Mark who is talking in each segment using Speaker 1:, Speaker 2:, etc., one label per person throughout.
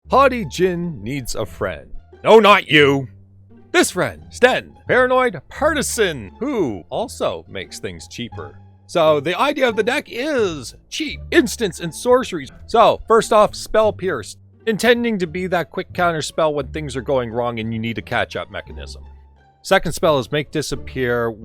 Speaker 1: Haughty Djinn needs a friend. No, not you! This friend, Stenn, paranoid Partisan, who also makes things cheaper. So the idea of the deck is cheap instants and sorceries. So first off, Spell Pierce, intending to be that quick counter spell when things are going wrong and you need a catch-up mechanism. Second spell is Make Disappear.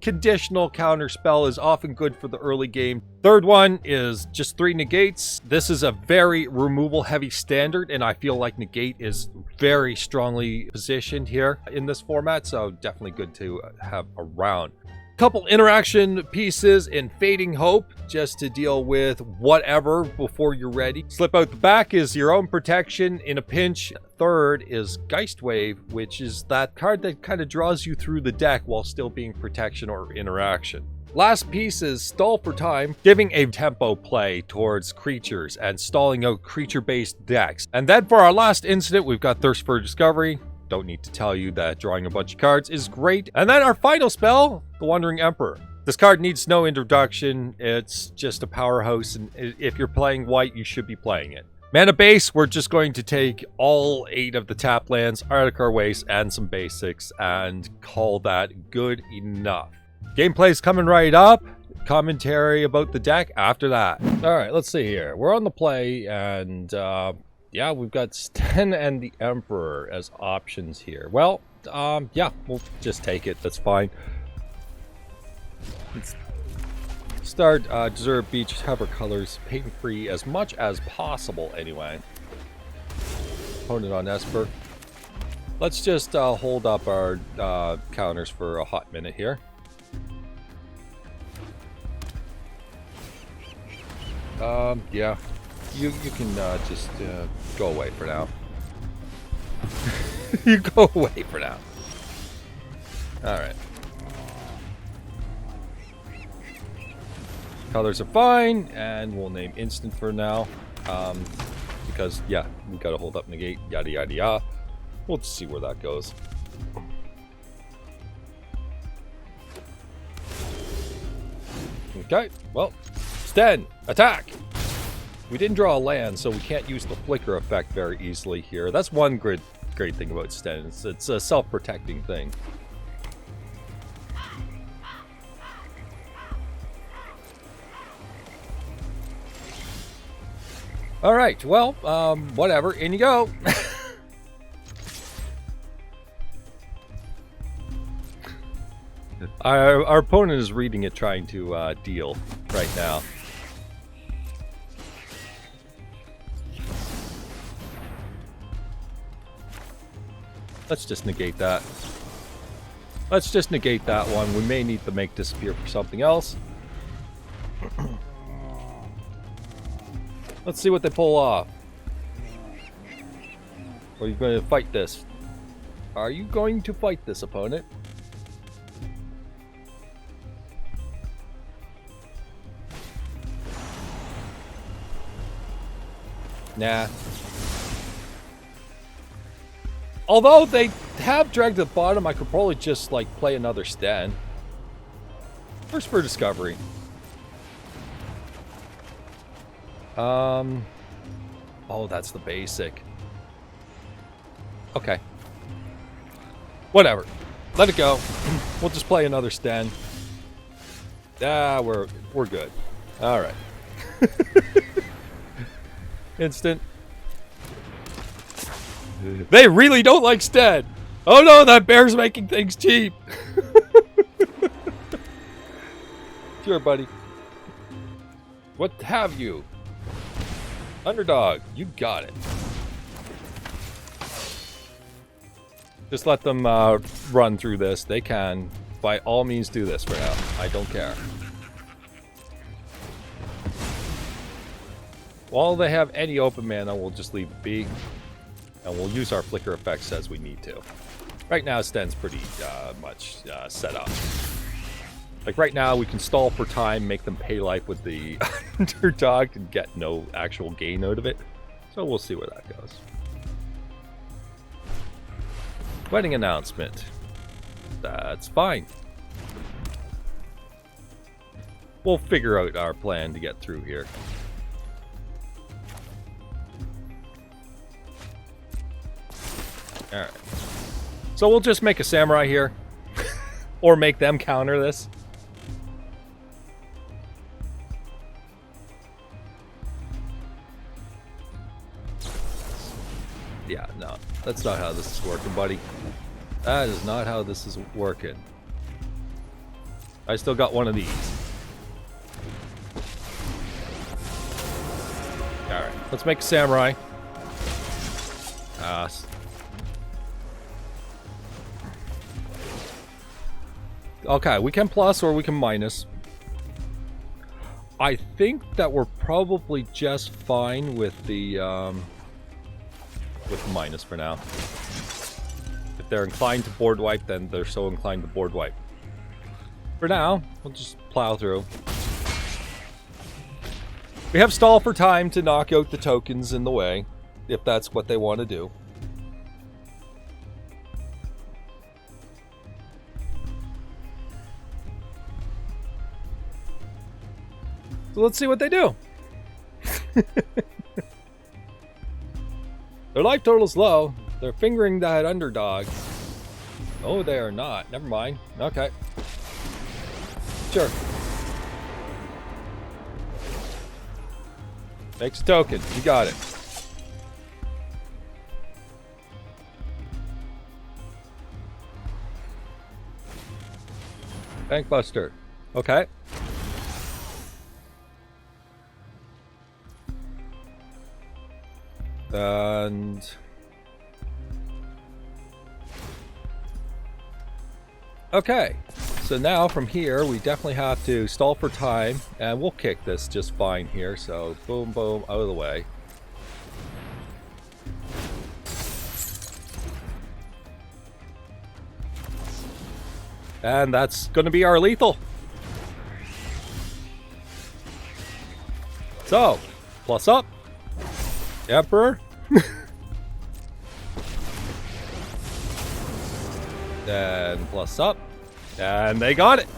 Speaker 1: Conditional counter spell is often good for the early game. Third one is just 3 negates. This is a very removal heavy standard, and I feel like negate is very strongly positioned here in this format, so definitely good to have around. Couple interaction pieces in Fading Hope just to deal with whatever before you're ready. Slip Out the Back is your own protection in a pinch. Third is Geistwave, which is that card that kind of draws you through the deck while still being protection or interaction. Last piece is Stall for Time, giving a tempo play towards creatures and stalling out creature-based decks. And then for our last incident, we've got Thirst for Discovery. Don't need to tell you that drawing a bunch of cards is great. And then our final spell, the Wandering Emperor. This card needs no introduction. It's just a powerhouse, and if you're playing white, you should be playing it. Mana base, we're just going to take all 8 of the tap lands, Adarkar Wastes, and some basics, and call that good enough. Gameplay's coming right up. Commentary about the deck after that. All right, let's see here. We're on the play, and yeah, we've got Stenn and the Emperor as options here. Well, yeah, we'll just take it. That's fine. Let's start Desert Beach, have our colors paint-free as much as possible anyway. Opponent on Esper. Let's just hold up our counters for a hot minute here. Yeah. You can just go away for now. You go away for now. Alright. Colors are fine, and we'll name instant for now. Because, yeah, we gotta hold up negate, yada yada yada. We'll just see where that goes. Okay, well, Stenn, attack! We didn't draw a land, so we can't use the flicker effect very easily here. That's one great thing about Stenn. It's a self-protecting thing. All right, well, whatever. In you go. Our opponent is reading it, trying to deal right now. Let's just negate that. Let's just negate that one. We may need to Make Disappear for something else. Let's see what they pull off. Are you going to fight this? Are you going to fight this, opponent? Nah. Although they have dragged to the bottom, I could probably just, like, play another Stenn. First for Discovery. Oh, that's the basic. Okay. Whatever. Let it go. We'll just play another Stenn. Ah, we're good. All right. Instant. They really don't like Stenn. Oh no, that bear's making things cheap. Sure, buddy. What have you? Underdog, you got it. Just let them run through this. They can, by all means, do this for now. I don't care. While they have any open mana, we'll just leave it be. And we'll use our flicker effects as we need to. Right now, Stenn's pretty much set up. Like right now, we can stall for time, make them pay life with the underdog and get no actual gain out of it. So we'll see where that goes. Wedding announcement. That's fine. We'll figure out our plan to get through here. Alright. So we'll just make a samurai here. Or make them counter this. Yeah, no. That's not how this is working, buddy. That is not how this is working. I still got one of these. Alright, let's make a samurai. Okay, we can plus or we can minus. I think that we're probably just fine with the minus for now. If they're inclined to board wipe, then they're so inclined to board wipe. For now, we'll just plow through. We have stall for time to knock out the tokens in the way, if that's what they want to do. So let's see what they do. Their life total is low. They're fingering that underdog. Oh, they are not. Never mind. Okay. Sure. Makes a token. You got it. Bankbuster. Okay. And okay, so now from here we definitely have to stall for time, and we'll kick this just fine here. So boom, boom, out of the way. And that's going to be our lethal. So, plus up. Emperor. Then plus up. And they got it.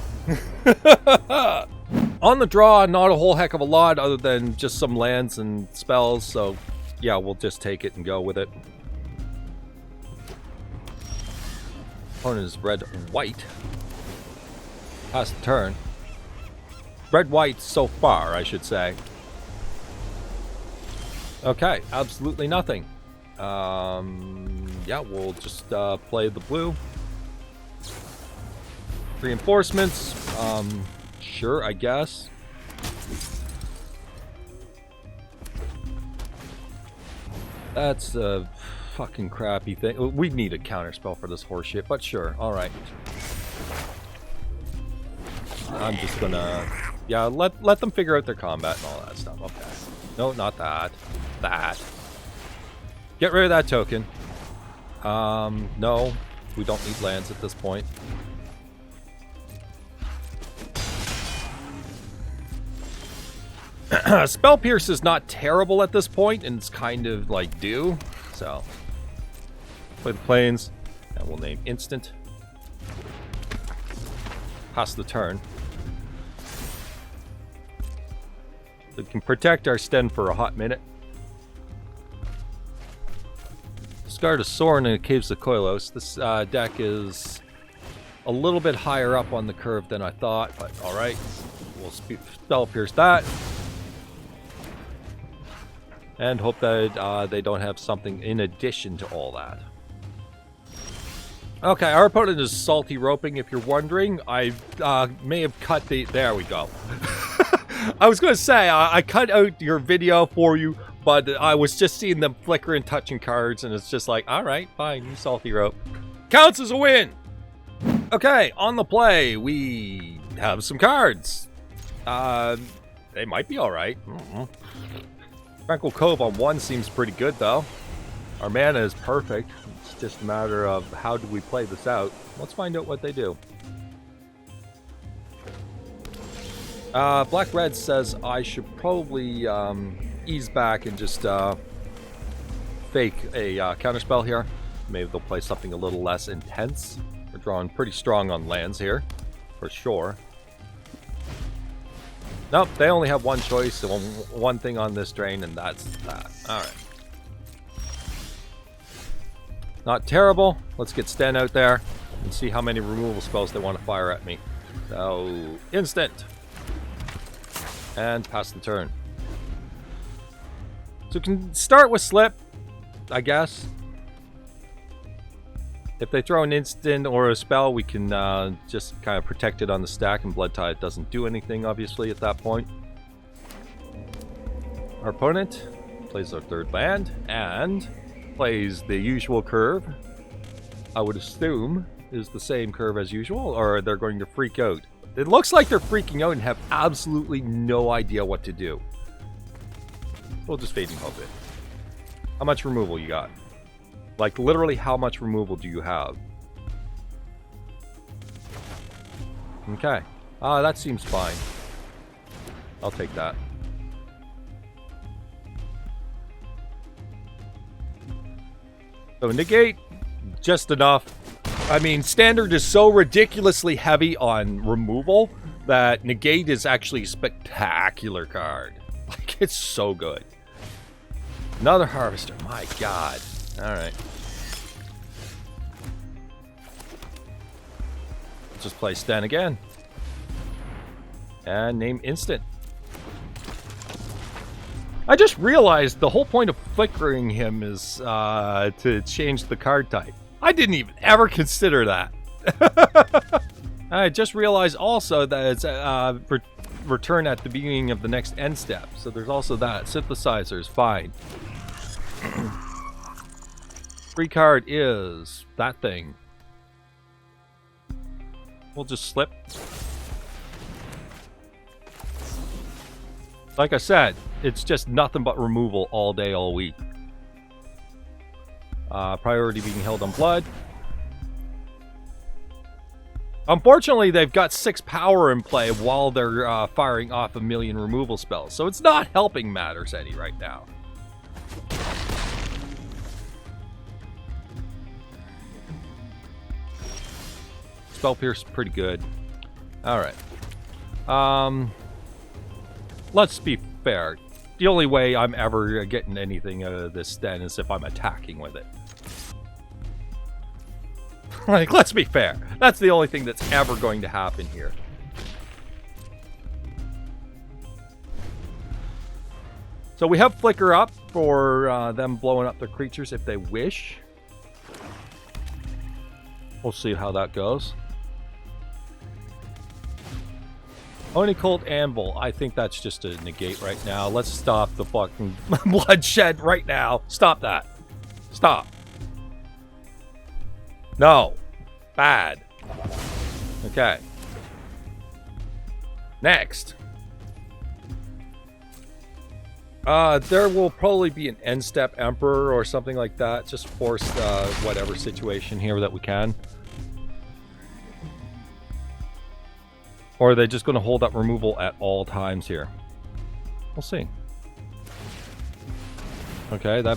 Speaker 1: On the draw, not a whole heck of a lot other than just some lands and spells. So, yeah, we'll just take it and go with it. Opponent is red-white. Pass the turn. Red-white so far, I should say. Okay, absolutely nothing. Yeah, we'll just play the blue. Reinforcements. Sure, I guess. That's a fucking crappy thing. We need a counterspell for this horseshit, but sure, alright. I'm just gonna... Yeah, let them figure out their combat and all that stuff. Okay. No, not that. That. Get rid of that token. No. We don't need lands at this point. Spell Pierce is not terrible at this point, and it's kind of like due. So, play the planes, and we'll name instant. Pass the turn. We can protect our Stenn for a hot minute. Discard a Sorin and a Caves of Koilos. This deck is a little bit higher up on the curve than I thought, but alright. We'll Spell Pierce that. And hope that they don't have something in addition to all that. Okay, our opponent is Salty Roping, if you're wondering. I may have cut the... There we go. I was going to say, I cut out your video for you, but I was just seeing them flicker and touching cards, and it's just like, alright, fine, you Salty Rope. Counts as a win! Okay, on the play, we have some cards. They might be alright. Tranquil Cove on 1 seems pretty good, though. Our mana is perfect. It's just a matter of how do we play this out. Let's find out what they do. Black Red says I should probably ease back and just fake a counterspell here. Maybe they'll play something a little less intense. We're drawing pretty strong on lands here, for sure. Nope, they only have one choice, one thing on this drain, and that's that. Alright. Not terrible. Let's get Stenn out there and see how many removal spells they want to fire at me. So, instant. And pass the turn. So we can start with Slip, I guess. If they throw an instant or a spell, we can just kind of protect it on the stack, and Blood Tithe doesn't do anything, obviously, at that point. Our opponent plays our third land, and plays the usual curve. I would assume is the same curve as usual, or they're going to freak out. It looks like they're freaking out and have absolutely no idea what to do. We'll just Fade and Hope it. How much removal you got? Like, literally, how much removal do you have? Okay. That seems fine. I'll take that. So, Negate, just enough. I mean, Standard is so ridiculously heavy on removal that Negate is actually a spectacular card. Like, it's so good. Another Harvester, my god. Alright. Just play Stenn again. And name instant. I just realized the whole point of flickering him is to change the card type. I didn't even ever consider that. I just realized also that it's return at the beginning of the next end step. So there's also that. Synthesizer is fine. Free card is that thing. We'll just Slip. Like I said, it's just nothing but removal all day, all week. Priority being held on blood. Unfortunately, they've got 6 power in play while they're firing off 1,000,000 removal spells, so it's not helping matters any right now. Spell Pierce, pretty good. Alright. Let's be fair. The only way I'm ever getting anything out of this Stenn is if I'm attacking with it. Like, let's be fair. That's the only thing that's ever going to happen here. So we have Flicker up for them blowing up their creatures if they wish. We'll see how that goes. Onicult Anvil. I think that's just a Negate right now. Let's stop the fucking bloodshed right now. Stop that. Stop. No. Bad. Okay. Next. There will probably be an end step Emperor or something like that. Just force whatever situation here that we can. Or are they just going to hold up removal at all times here? We'll see. Okay, that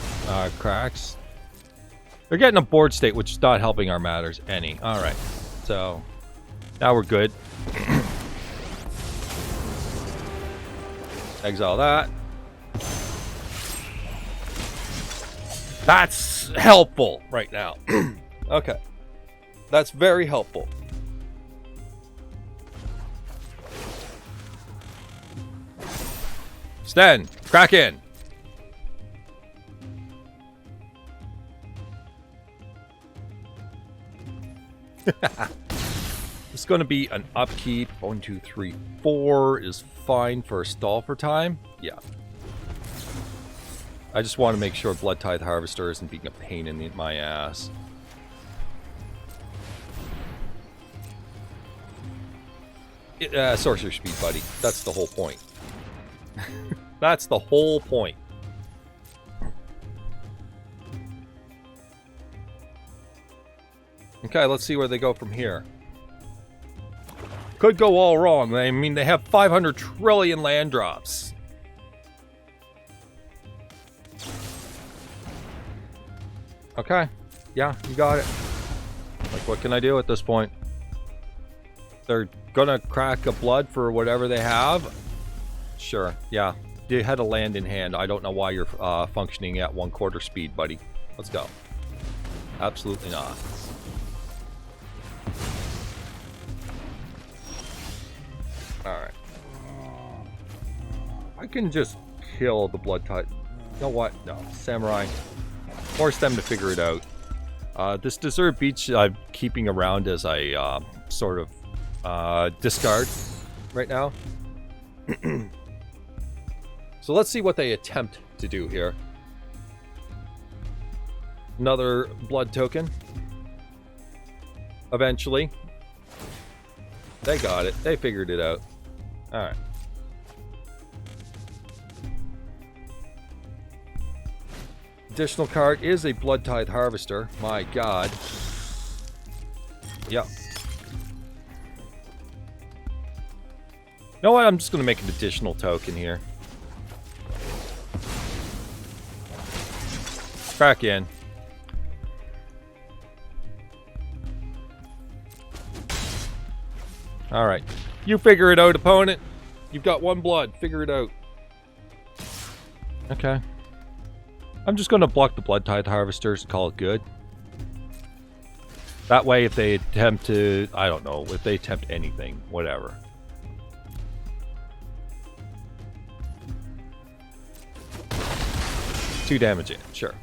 Speaker 1: cracks. They're getting a board state, which is not helping our matters any. Alright, so now we're good. Exile that. That's helpful right now. Okay. That's very helpful. Stenn, crack in. It's going to be an upkeep. 1, 2, 3, 4 is fine for a stall for time. Yeah. I just want to make sure Blood Tithe Harvester isn't being a pain in my ass. Sorcerer speed, buddy. That's the whole point. That's the whole point. Okay, let's see where they go from here. Could go all wrong. I mean, they have 500 trillion land drops. Okay. Yeah, you got it. Like, what can I do at this point? They're gonna crack a blood for whatever they have. Sure, yeah. They had a land in hand. I don't know why you're functioning at 1/4 speed, buddy. Let's go. Absolutely not. Alright. I can just kill the Blood Tide. You know what? No. Samurai. Force them to figure it out. This Desert Beach I'm keeping around as I sort of discard right now. So let's see what they attempt to do here. Another blood token. Eventually. They got it. They figured it out. Alright. Additional card is a Blood Tithe Harvester. My god. Yeah. You know what? I'm just going to make an additional token here. Crack in. Alright. You figure it out, opponent. You've got one blood. Figure it out. Okay. I'm just going to block the Blood Tithe Harvesters and call it good. That way, if they attempt to... I don't know. If they attempt anything. Whatever. Two damage in. Sure.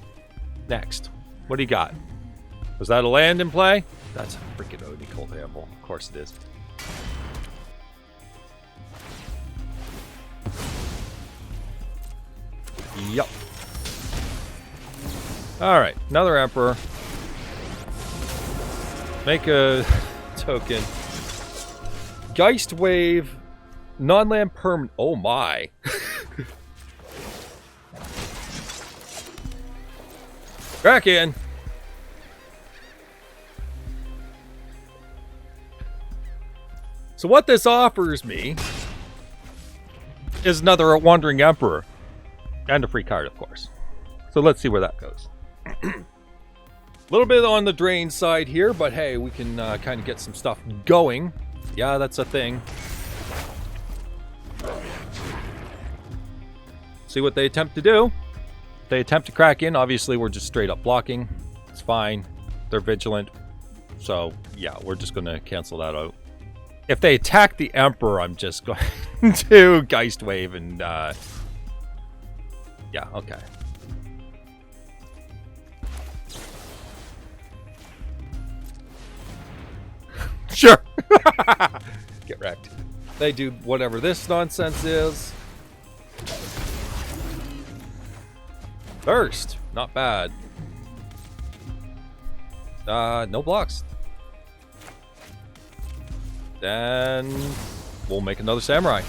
Speaker 1: Next. What do you got? Was that a land in play? That's a freaking Odin Cold Amble. Of course it is. Yup. Alright, another Emperor. Make a token. Geistwave. Non-land permanent. Oh my. Crack in. So what this offers me is another Wandering Emperor. And a free card, of course. So let's see where that goes. A little bit on the drain side here, but hey, we can kind of get some stuff going. Yeah, that's a thing. See what they attempt to do. If they attempt to crack in, obviously we're just straight up blocking. It's fine. They're vigilant. So, yeah, we're just going to cancel that out. If they attack the Emperor, I'm just going to Geistwave and... yeah, okay. Sure. Get wrecked. They do whatever this nonsense is. Burst. Not bad. No blocks. Then we'll make another Samurai.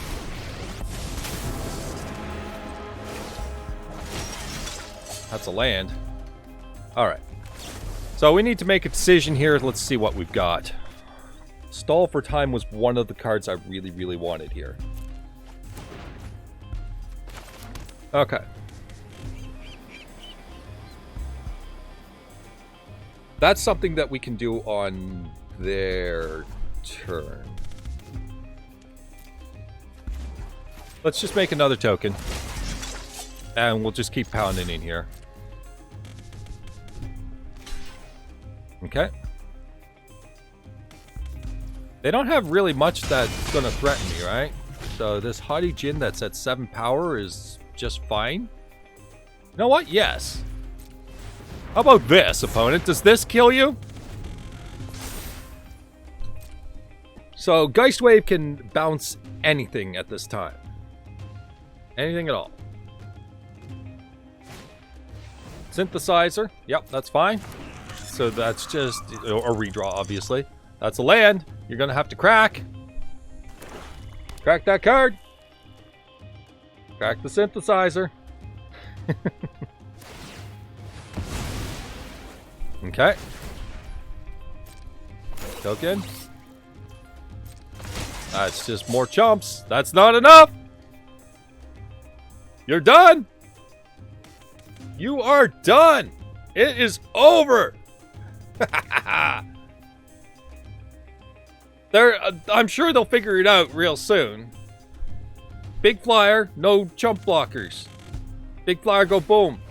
Speaker 1: That's a land. Alright. So we need to make a decision here. Let's see what we've got. Stall for Time was one of the cards I really, really wanted here. Okay. That's something that we can do on their turn. Let's just make another token. And we'll just keep pounding in here. Okay. They don't have really much that's going to threaten me, right? So this Haughty Djinn that's at 7 power is just fine. You know what? Yes. How about this, opponent? Does this kill you? So Geistwave can bounce anything at this time. Anything at all. Synthesizer. Yep, that's fine. So that's just a redraw, obviously. That's a land. You're going to have to crack. Crack that card. Crack the synthesizer. Okay. Token. That's just more chumps. That's not enough. You're done. You are done. It is over. I'm sure they'll figure it out real soon. Big flyer, no chump blockers. Big flyer, go boom.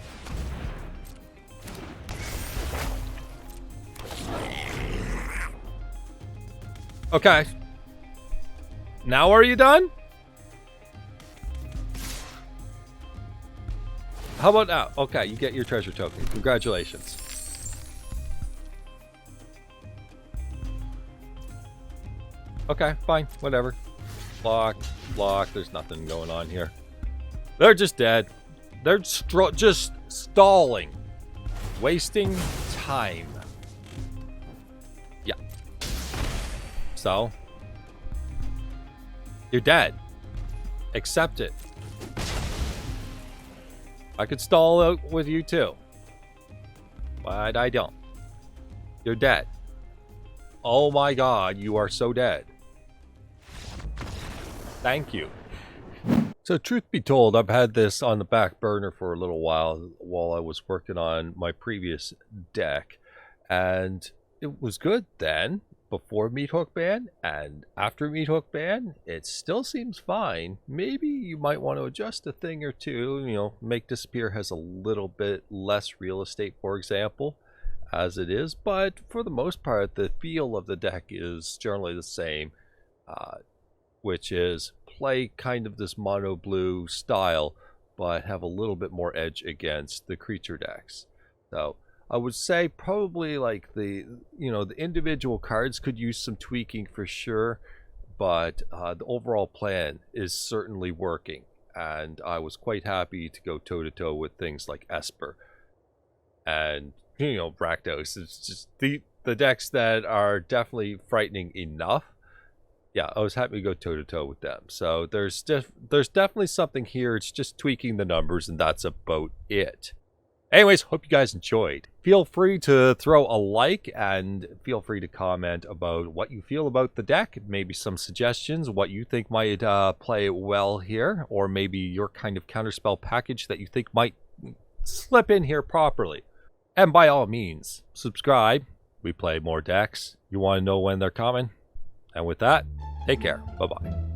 Speaker 1: Okay. Now are you done? How about now? Okay, you get your treasure token. Congratulations. Okay, fine. Whatever. Block. There's nothing going on here. They're just dead. They're just stalling. Wasting time. Yeah. So, you're dead. Accept it. I could stall out with you too. But I don't. You're dead. Oh my god, you are so dead. Thank you. So truth be told, I've had this on the back burner for a little while I was working on my previous deck. And it was good then, before Meathook ban, and after Meathook ban, it still seems fine. Maybe you might want to adjust a thing or two, you know, make Disappear has a little bit less real estate, for example, as it is. But for the most part, the feel of the deck is generally the same, which is play kind of this mono blue style, but have a little bit more edge against the creature decks. So I would say probably like the individual cards could use some tweaking for sure, but the overall plan is certainly working, and I was quite happy to go toe-to-toe with things like Esper and, you know, Rakdos. It's just the decks that are definitely frightening enough. Yeah, I was happy to go toe-to-toe with them. So there's definitely something here. It's just tweaking the numbers, and that's about it. Anyways, hope you guys enjoyed. Feel free to throw a like, and feel free to comment about what you feel about the deck, maybe some suggestions, what you think might play well here, or maybe your kind of counterspell package that you think might slip in here properly. And by all means, subscribe. We play more decks. You want to know when they're coming? And with that, take care. Bye-bye.